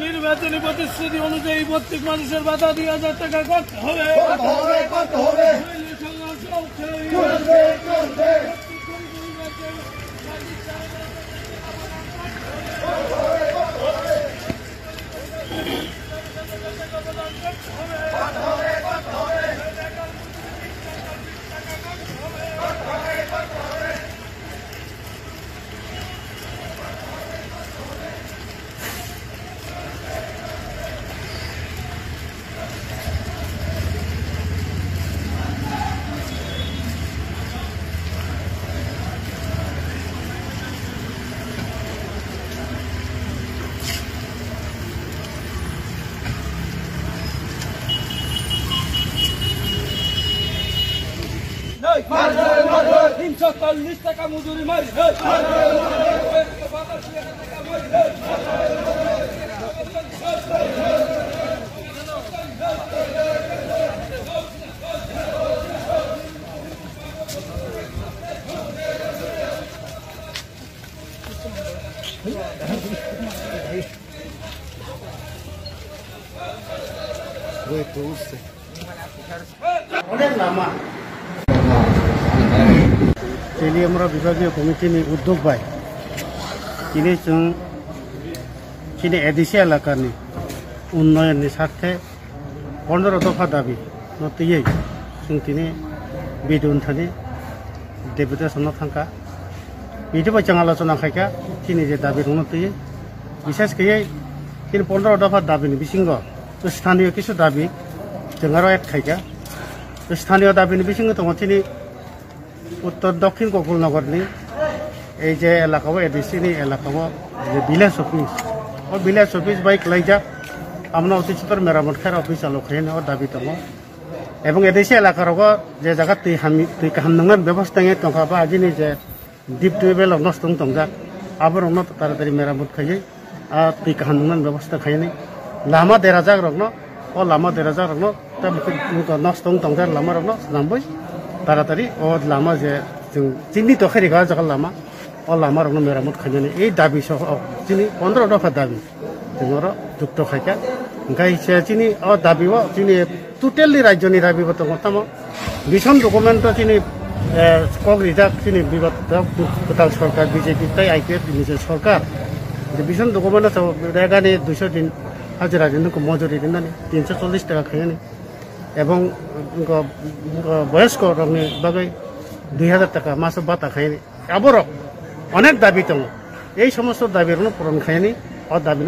নির্বাচনী প্রতিশ্রুতি অনুযায়ী প্রত্যেক মানুষের ভাতা ২,০০০ টাকা করতে হবে। $৩৪০ টাকা মজুরি মারি অনেক লামা Jadi আমরা বিভাগীয় কমিটিनि উদ্যোগ বাই kini जों kini edisi एलाकानि उन्नयननि सार्थे 15 दफा दाबि नतियै जों दिनै बिदुनथानि डेपुटेसनाव थांखा बिदिबा जों आलोचना खायखा চিনি যে দাবির উন্নতি বিশেষ করে কিন্তু 15 দফা দাবিনি বিসিঙ্গ স্থানীয় কিছু দাবি जों आरो एड खायगा স্থানীয় দাবিনি বিসিঙ্গ दङ চিনি উত্তর দক্ষিণ গোকুলনগরনি এই যে এলাকাও এডিসিনি এলাকাও যে ভিলেজ অফিস ও ভিলেজ অফিস বাই ক্লাইজা আমরা অতিচতর মেরামত খার অফিস আলো খাইনে ও দাবি দङ এবং এডিসি এলাকারও যে জায়গা তুই কাহামনাंगोन ব্যবস্থায় দংখাবা আজিনি যে ডিপ টিউবवेल नष्ट दंजा आबर ताड़ाताड़ी मेरामत खाई तुई काहामनांगोन व्यवस्था खाई लामा देराजाक रखनो ओ लामा देराजाक रखनो नष्ट दंजा लामा रखनो नामबै ताड़ाताड़ी ओ लामा जे जों चिनि तो खेरिखा जागा लामा ओ लामा रखनो मेरामत खाई এই दाबि सह चिनि 15 दफा दाबि जों जुक्त खायका ओंखाय चिनि ओ दाबिओ चिनि टोटेलि राज्यनि दाबिबो दङ तम मिशन डकुमेन्ट चिनि কক রিজার্ভ চিনি বিগত কোথাও সরকার বিজেপি তাই আইপিএফ নিজের সরকার যে ভীষণ ডকুমেন্ট রেগানি 200 দিন হাজিরা দিন মজুরি দিন 340 টাকা খাইনি এবং বয়স্ক রঙে বাকি 2000 টাকা মাসে বাতা খাইনি আবার অনেক দাবি দङ এই সমস্ত দাবির পূরণ খাইনি আর দাবির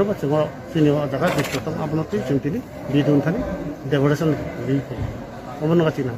চিনি জায়গা দৃষ্ট আপনার চিন্তিনি বিদুন থানি ডেকোরেশন অবনগা চিনা